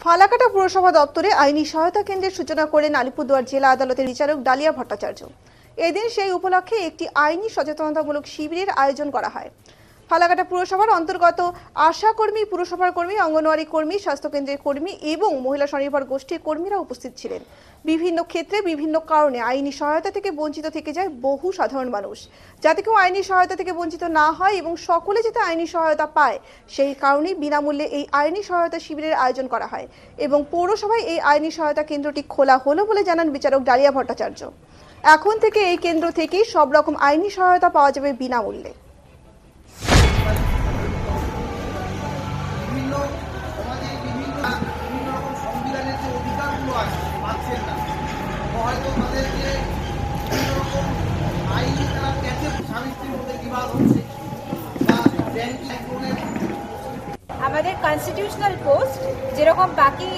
ফালাকাটা পুরসভা দপ্তরে আইনি সহায়তা কেন্দ্রের সূচনা করেন আলিপুরদুয়ার জেলা আদালতের বিচারক ডালিয়া ভট্টাচার্য। এদিন সেই উপলক্ষে একটি আইনি সচেতনতামূলক শিবিরের আয়োজন করা হয়। ফালাকাটা পুরসভার অন্তর্গত আশা কর্মী, পুরসভার কর্মী, অঙ্গনওয়াড়ি কর্মী, স্বাস্থ্যকেন্দ্রের কর্মী এবং মহিলা স্বনির্ভর গোষ্ঠীর কর্মীরা উপস্থিত ছিলেন। বিভিন্ন ক্ষেত্রে বিভিন্ন কারণে আইনি সহায়তা থেকে বঞ্চিত থেকে যায় বহু সাধারণ মানুষ। যাতে কেউ আইনি সহায়তা থেকে বঞ্চিত না হয় এবং সকলে যাতে আইনি সহায়তা পায়, সেই কারণেই বিনামূল্যে এই আইনি সহায়তা শিবিরের আয়োজন করা হয় এবং পৌরসভায় এই আইনি সহায়তা কেন্দ্রটি খোলা হলো বলে জানান বিচারক ডালিয়া ভট্টাচার্য। এখন থেকে এই কেন্দ্র থেকেই সব রকম আইনি সহায়তা পাওয়া যাবে বিনামূল্যে। সংবিধানের যে অধিকারগুলো আছে পাচ্ছেন না, হয়তো তাদেরকে বিভিন্ন রকম আইনি তারা পেতে স্বামী স্ত্রীর মধ্যে বিবাদ হচ্ছে বা ব্যাংকের আমাদের কনস্টিটিউশনাল পোস্ট যেরকম বাকি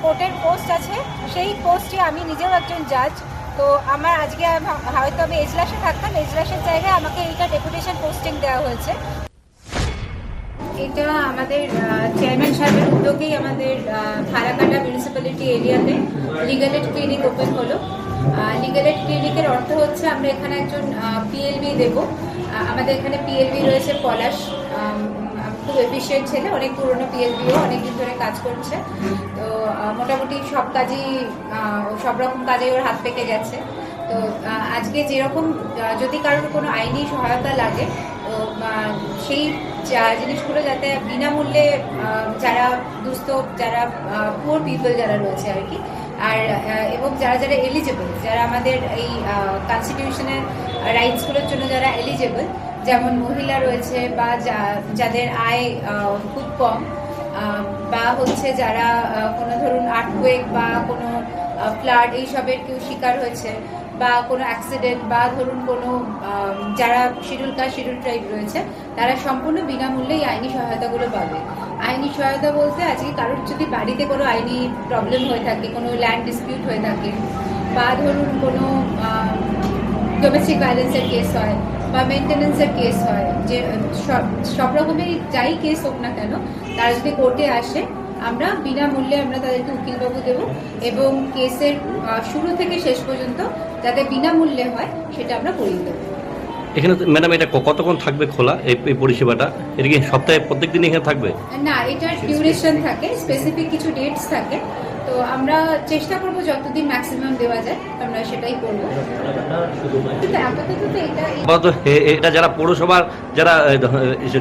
কোর্টের পোস্ট আছে, সেই পোস্টে আমি নিজেও একজন জাজ। তো আমার আজকে হয়তো আমি এজলাসে থাকতাম, এজলাসের জায়গায় আমাকে এইটা ডেপুটেশন পোস্টিং দেওয়া হয়েছে। এটা আমাদের চেয়ারম্যান সাহেবের উদ্যোগেই আমাদের ফালাকাটা মিউনিসিপ্যালিটি এরিয়াতে লিগাল এড ক্লিনিক ওপেন হলো। লিগাল এড ক্লিনিকের অর্থ হচ্ছে আমরা এখানে একজন পিএলবি দেব। আমাদের এখানে পিএলবি রয়েছে পলাশ, খুব এফিশিয়েন্ট ছেলে, অনেক পুরনো পিএলবিও অনেকদিন ধরে কাজ করছে। তো মোটামুটি সব কাজই সব রকম কাজে ওর হাত পেকে গেছে। তো আজকে যেরকম যদি কারোর কোনো আইনি সহায়তা লাগে, তো সেই জিনিসগুলো যাতে বিনামূল্যে যারা দুস্থ, যারা পুয়ার পিপল যারা রয়েছে আর কি, আর এবং যারা যারা এলিজেবল, যারা আমাদের এই কনস্টিটিউশনের রাইটসগুলোর জন্য যারা এলিজেবল, যেমন মহিলা রয়েছে বা যাদের আয় খুব কম, বা হচ্ছে যারা কোনো ধরুন আর্থকুয়েক বা কোনো ফ্লাড এইসবের কেউ শিকার হয়েছে, বা কোনো অ্যাক্সিডেন্ট, বা ধরুন কোনো যারা শিডিউল কাস্ট শিডিউল ট্রাইব রয়েছে, তারা সম্পূর্ণ বিনামূল্যেই আইনি সহায়তাগুলো পাবে। আইনি সহায়তা বলতে আজকে কারোর যদি বাড়িতে কোনো আইনি প্রবলেম হয়ে থাকে, কোনো ল্যান্ড ডিসপিউট হয়ে থাকে, বা ধরুন কোনো ডোমেস্টিক ভায়োলেন্সের কেস হয় বা মেনটেন্যান্সের কেস হয়, যে সব রকমেরই যাই কেস হোক না কেন, তারা যদি কোর্টে আসে, আমরা বিনামূল্যে আমরা তাদেরকে উকিলবাবু দেব এবং কেসের শুরু থেকে শেষ পর্যন্ত যাতে বিনামূল্যে হয় সেটা আমরা করিয়ে দেবো। এখানে ম্যাডাম এটা কতক্ষণ থাকবে খোলা এই পরিষেবাটা? এটা কি সপ্তাহে প্রত্যেক দিন এখানে থাকবে? না, এটার ডিউরেশন থাকে, স্পেসিফিক কিছু ডেটস থাকে। তো আমরা চেষ্টা করবো যতদিন ম্যাক্সিমাম দেওয়া যায় আমরা সেটাই করবো। আপাতত এটা যারা পৌরসভার যারা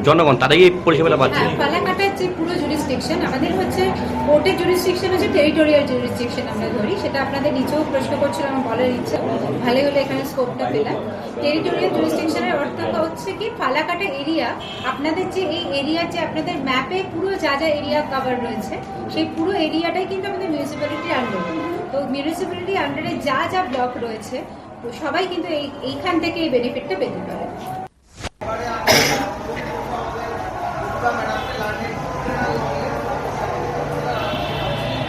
জনগণ তারাই এই পরিষেবাটা পাচ্ছে। ফালাকাটার যে পুরো জুরিসডিকশন আমাদের হচ্ছে কোর্টের জুরিসডিকশন হচ্ছে টেরিটোরিয়াল জুরিসডিকশন আমরা ধরি, সেটা আপনাদের নিচেও প্রশ্ন করছিল, আমার বলার ইচ্ছা ভালোই হলে এখানে স্কোপটা পেলাম। টেরিটোরিয়াল জুরিসডিকশনের অর্থ হচ্ছে কি, ফালাকাটা এরিয়া আপনাদের যে এই এরিয়ার যে আপনাদের ম্যাপে পুরো যা যা এরিয়া কভার রয়েছে, সেই পুরো এরিয়াটাই কিন্তু আমাদের মিউনিসিপ্যালিটির আন্ডারে। তো মিউনিসিপ্যালিটির আন্ডারে যা যা ব্লক রয়েছে, তো সবাই কিন্তু এইখান থেকে এই বেনিফিটটা পেতে পারে।